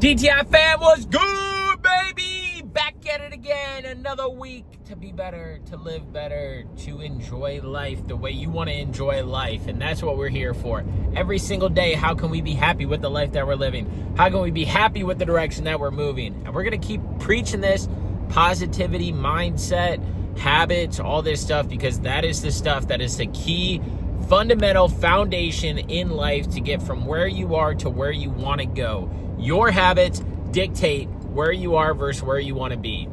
DTI fam, was good, baby? Back at it again. Another week to be better, to live better, to enjoy life the way you want to enjoy life. And that's what we're here for. Every single day, how can we be happy with the life that we're living? How can we be happy with the direction that we're moving? And we're going to keep preaching this positivity, mindset, habits, all this stuff, because that is the stuff that is the key fundamental foundation in life to get from where you are to where you want to go. Your habits dictate where you are versus where you want to be.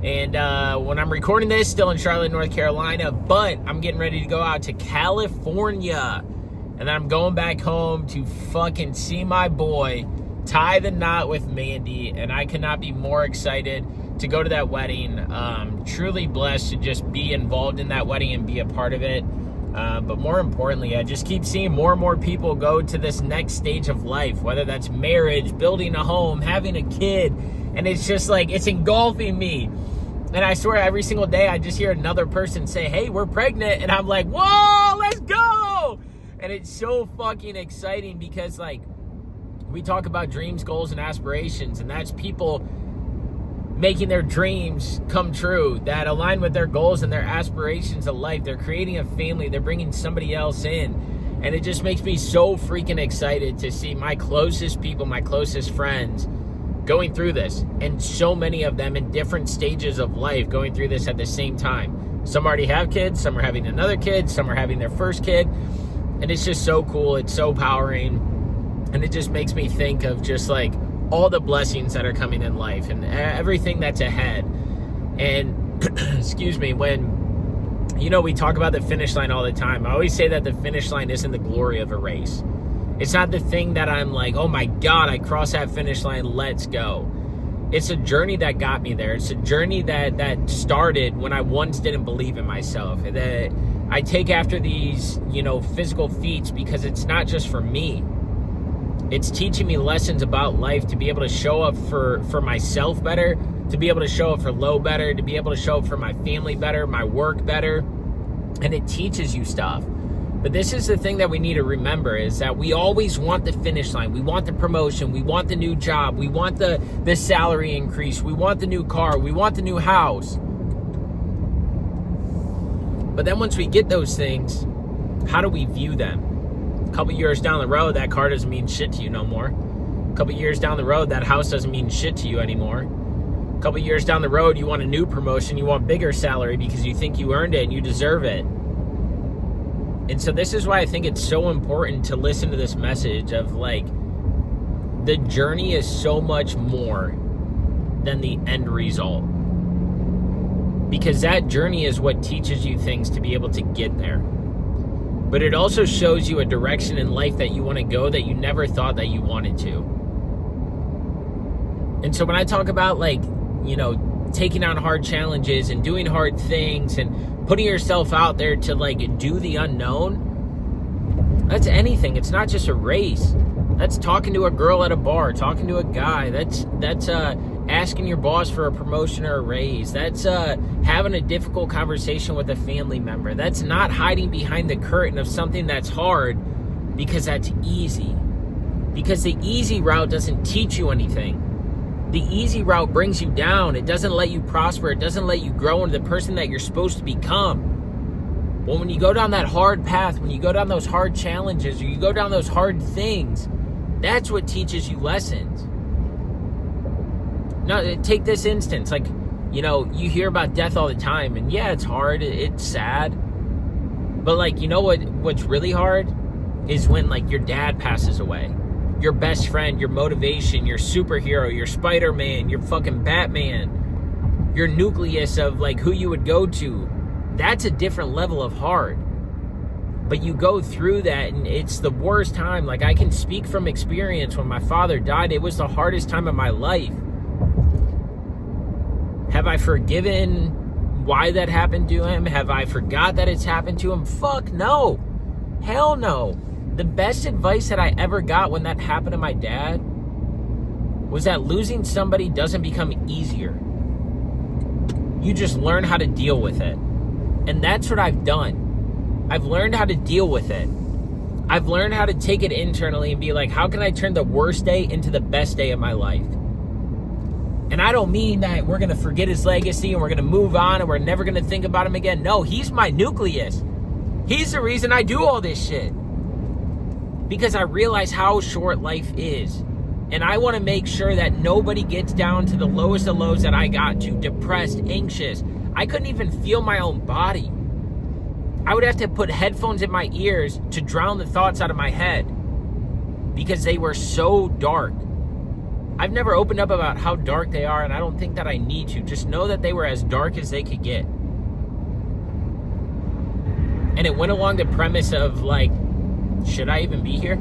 And when I'm recording this, still in Charlotte, North Carolina, but I'm getting ready to go out to California. And then I'm going back home to fucking see my boy, tie the knot with Mandy. And I cannot be more excited to go to that wedding. Truly blessed to just be involved in that wedding and be a part of it. But more importantly, I just keep seeing more and more people go to this next stage of life, whether that's marriage, building a home, having a kid. And it's just like, it's engulfing me. And I swear every single day I just hear another person say, hey, we're pregnant. And I'm like, whoa, let's go. And it's so fucking exciting because, like, we talk about dreams, goals, and aspirations. And that's people making their dreams come true that align with their goals and their aspirations of life. They're creating a family. They're bringing somebody else in. And it just makes me so freaking excited to see my closest people, my closest friends going through this. And so many of them in different stages of life going through this at the same time. Some already have kids. Some are having another kid. Some are having their first kid. And it's just so cool. It's so powering. And it just makes me think of just like all the blessings that are coming in life and everything that's ahead. And excuse me, when, you know, we talk about the finish line all the time, I always say that the finish line isn't the glory of a race. It's not the thing that I'm like, oh my God, I crossed that finish line, let's go. It's a journey that got me there. It's a journey that started when I once didn't believe in myself. That I take after these, you know, physical feats because it's not just for me. It's teaching me lessons about life to be able to show up for myself better, to be able to show up for Lo better, to be able to show up for my family better, my work better. And it teaches you stuff. But this is the thing that we need to remember, is that we always want the finish line. We want the promotion. We want the new job. We want the salary increase. We want the new car. We want the new house. But then once we get those things, how do we view them? A couple years down the road, that car doesn't mean shit to you no more. A couple years down the road, that house doesn't mean shit to you anymore. A couple years down the road, you want a new promotion, you want bigger salary because you think you earned it and you deserve it. And so this is why I think it's so important to listen to this message of, like, the journey is so much more than the end result. Because that journey is what teaches you things to be able to get there. But it also shows you a direction in life that you want to go that you never thought that you wanted to. And so when I talk about, like, you know, taking on hard challenges and doing hard things and putting yourself out there to, like, do the unknown, that's anything. It's not just a race. That's talking to a girl at a bar, talking to a guy. That's asking your boss for a promotion or a raise. That's having a difficult conversation with a family member. That's not hiding behind the curtain of something that's hard because that's easy. Because the easy route doesn't teach you anything. The easy route brings you down. It doesn't let you prosper. It doesn't let you grow into the person that you're supposed to become. Well, when you go down that hard path, when you go down those hard challenges, or you go down those hard things, that's what teaches you lessons. Now, take this instance, like, you know, you hear about death all the time, and yeah, it's hard, it's sad, but, like, you know what's really hard is when, like, your dad passes away, your best friend, your motivation, your superhero, your Spider-Man, your fucking Batman, your nucleus of, like, who you would go to. That's a different level of hard. But you go through that, and it's the worst time. Like, I can speak from experience. When my father died, it was the hardest time of my life. Have I forgiven why that happened to him? Have I forgot that it's happened to him? Fuck no. Hell no. The best advice that I ever got when that happened to my dad was that losing somebody doesn't become easier. You just learn how to deal with it. And that's what I've done. I've learned how to deal with it. I've learned how to take it internally and be like, how can I turn the worst day into the best day of my life? And I don't mean that we're going to forget his legacy and we're going to move on and we're never going to think about him again. No, he's my nucleus. He's the reason I do all this shit. Because I realize how short life is. And I want to make sure that nobody gets down to the lowest of lows that I got to. Depressed, anxious. I couldn't even feel my own body. I would have to put headphones in my ears to drown the thoughts out of my head. Because they were so dark. I've never opened up about how dark they are, and I don't think that I need to. Just know that they were as dark as they could get. And it went along the premise of, like, should I even be here?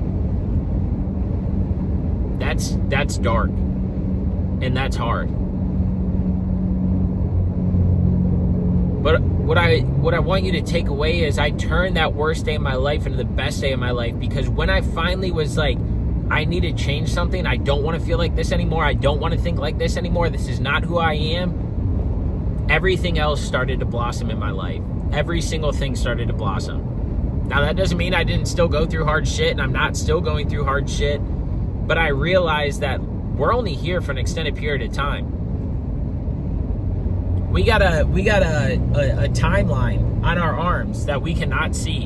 That's dark. And that's hard. But what I want you to take away is I turned that worst day of my life into the best day of my life, because when I finally was like, I need to change something. I don't want to feel like this anymore. I don't want to think like this anymore. This is not who I am. Everything else started to blossom in my life. Every single thing started to blossom. Now, that doesn't mean I didn't still go through hard shit, and I'm not still going through hard shit. But I realized that we're only here for an extended period of time. We got a timeline on our arms that we cannot see.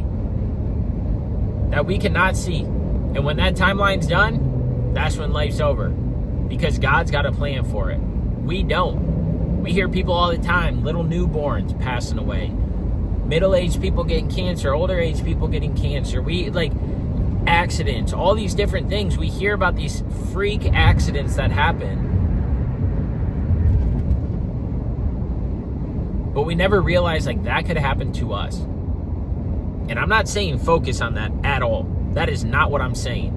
And when that timeline's done, that's when life's over. Because God's got a plan for it. We don't. We hear people all the time, little newborns passing away. Middle-aged people getting cancer, older-aged people getting cancer. We, like, accidents, all these different things. We hear about these freak accidents that happen. But we never realize, like, that could happen to us. And I'm not saying focus on that at all. That is not what I'm saying.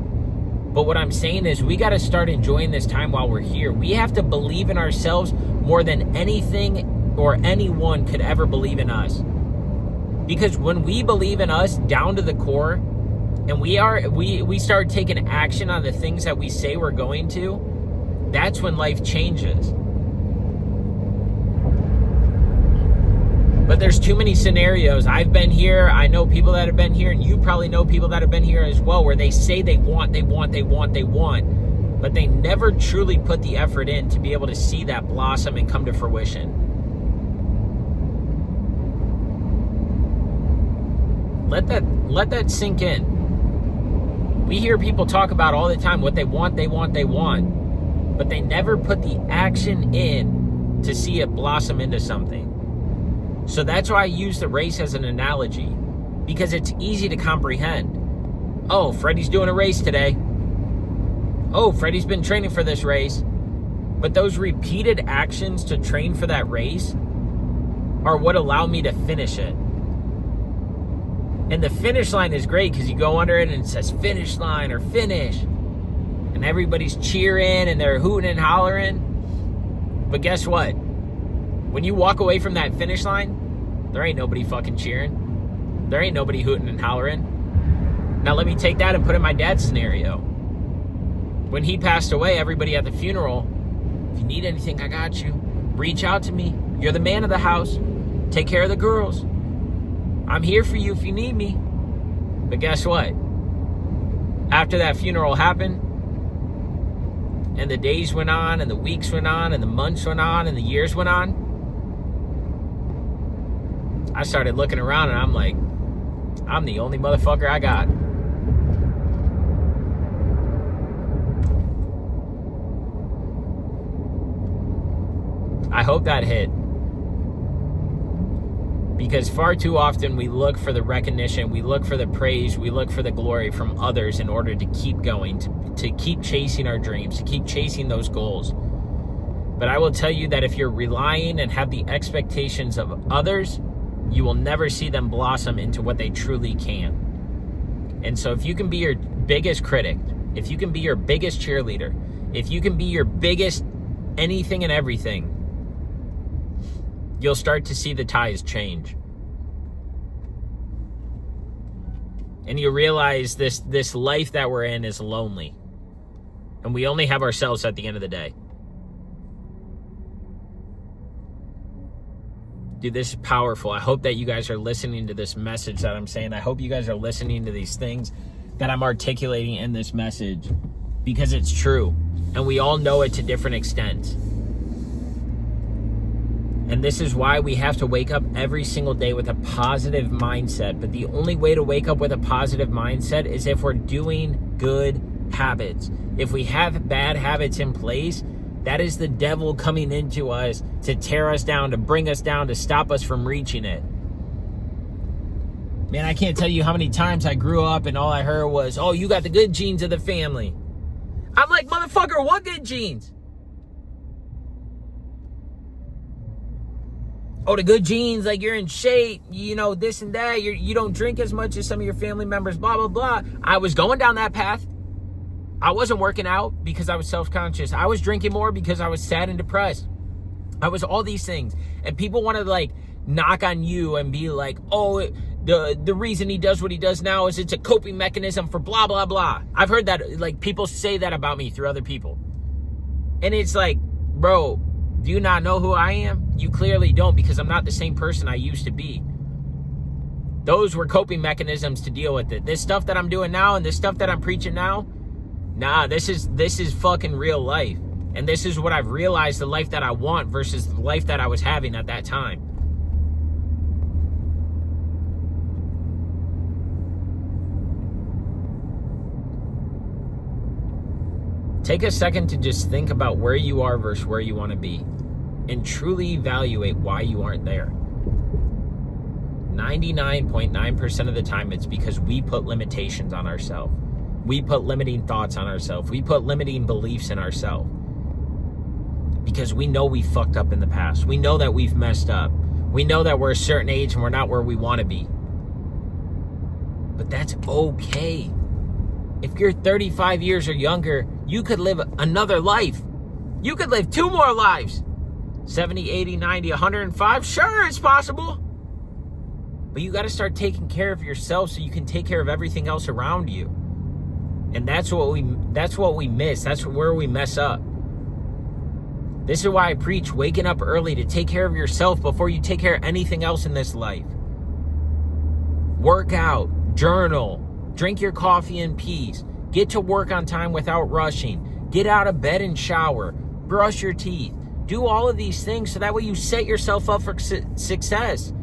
But what I'm saying is we got to start enjoying this time while we're here. We have to believe in ourselves more than anything or anyone could ever believe in us. Because when we believe in us down to the core, and we start taking action on the things that we say we're going to, that's when life changes. But there's too many scenarios. I've been here. I know people that have been here, and you probably know people that have been here as well, where they say they want, but they never truly put the effort in to be able to see that blossom and come to fruition. Let that sink in. We hear people talk about all the time what they want, but they never put the action in to see it blossom into something. So that's why I use the race as an analogy, because it's easy to comprehend. Oh, Freddie's doing a race today. Oh, Freddie's been training for this race. But those repeated actions to train for that race are what allow me to finish it. And the finish line is great because you go under it and it says finish line or finish. And everybody's cheering and they're hooting and hollering. But guess what? When you walk away from that finish line, there ain't nobody fucking cheering. There ain't nobody hooting and hollering. Now let me take that and put in my dad's scenario. When he passed away, everybody at the funeral, if you need anything, I got you. Reach out to me. You're the man of the house. Take care of the girls. I'm here for you if you need me. But guess what? After that funeral happened, and the days went on, and the weeks went on, and the months went on, and the years went on, I started looking around and I'm like, I'm the only motherfucker I got. I hope that hit. Because far too often we look for the recognition, we look for the praise, we look for the glory from others in order to keep going, to keep chasing our dreams, to keep chasing those goals. But I will tell you that if you're relying and have the expectations of others, you will never see them blossom into what they truly can. And so if you can be your biggest critic, if you can be your biggest cheerleader, if you can be your biggest anything and everything, you'll start to see the tides change. And you realize this life that we're in is lonely. And we only have ourselves at the end of the day. Dude, this is powerful. I hope that you guys are listening to this message that I'm saying. I hope you guys are listening to these things that I'm articulating in this message, because it's true. And we all know it to different extents. And this is why we have to wake up every single day with a positive mindset. But the only way to wake up with a positive mindset is if we're doing good habits. If we have bad habits in place, that is the devil coming into us to tear us down, to bring us down, to stop us from reaching it. Man, I can't tell you how many times I grew up and all I heard was, oh, you got the good genes of the family. I'm like, motherfucker, what good genes? Oh, the good genes, like you're in shape, you know, this and that. You don't drink as much as some of your family members, blah, blah, blah. I was going down that path. I wasn't working out because I was self-conscious. I was drinking more because I was sad and depressed. I was all these things. And people want to like knock on you and be like, oh, the reason he does what he does now is it's a coping mechanism for blah, blah, blah. I've heard that, like, people say that about me through other people. And it's like, bro, do you not know who I am? You clearly don't, because I'm not the same person I used to be. Those were coping mechanisms to deal with it. This stuff that I'm doing now and this stuff that I'm preaching now, nah, this is fucking real life. And this is what I've realized, the life that I want versus the life that I was having at that time. Take a second to just think about where you are versus where you want to be, and truly evaluate why you aren't there. 99.9% of the time, it's because we put limitations on ourselves. We put limiting thoughts on ourselves. We put limiting beliefs in ourselves. Because we know we fucked up in the past. We know that we've messed up. We know that we're a certain age and we're not where we want to be. But that's okay. If you're 35 years or younger, you could live another life. You could live 2 more lives. 70, 80, 90, 105. Sure, it's possible. But you got to start taking care of yourself so you can take care of everything else around you. And that's what we miss. That's where we mess up. This is why I preach waking up early to take care of yourself before you take care of anything else in this life. Work out, journal, drink your coffee in peace, get to work on time without rushing, get out of bed and shower, brush your teeth, do all of these things so that way you set yourself up for success.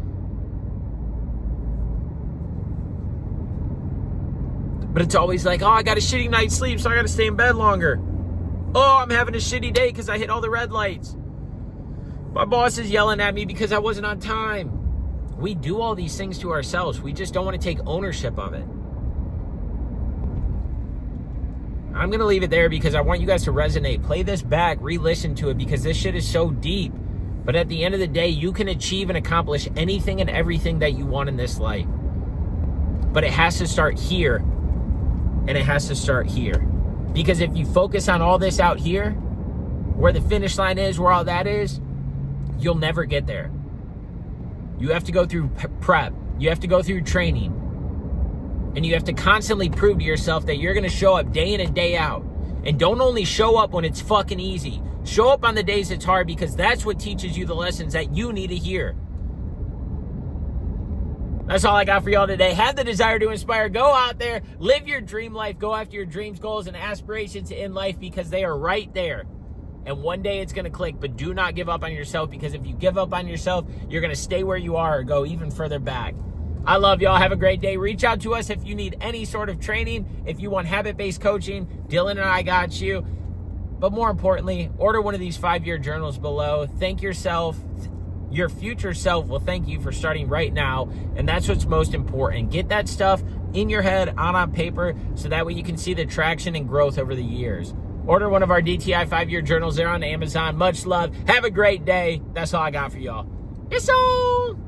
But it's always like, oh, I got a shitty night's sleep, so I got to stay in bed longer. Oh, I'm having a shitty day because I hit all the red lights. My boss is yelling at me because I wasn't on time. We do all these things to ourselves. We just don't want to take ownership of it. I'm going to leave it there because I want you guys to resonate. Play this back, re-listen to it, because this shit is so deep. But at the end of the day, you can achieve and accomplish anything and everything that you want in this life. But it has to start here, and it has to start here. Because if you focus on all this out here, where the finish line is, where all that is, you'll never get there. You have to go through prep. You have to go through training. And you have to constantly prove to yourself that you're going to show up day in and day out. And don't only show up when it's fucking easy. Show up on the days it's hard, because that's what teaches you the lessons that you need to hear. That's all I got for y'all today. Have the desire to inspire. Go out there. Live your dream life. Go after your dreams, goals, and aspirations in life, because they are right there. And one day it's going to click. But do not give up on yourself, because if you give up on yourself, you're going to stay where you are or go even further back. I love y'all. Have a great day. Reach out to us if you need any sort of training. If you want habit-based coaching, Dylan and I got you. But more importantly, order one of these 5-year journals below. Thank yourself. Your future self will thank you for starting right now. And that's what's most important. Get that stuff in your head, on paper, so that way you can see the traction and growth over the years. Order one of our DTI 5-year journals there on Amazon. Much love. Have a great day. That's all I got for y'all. It's on.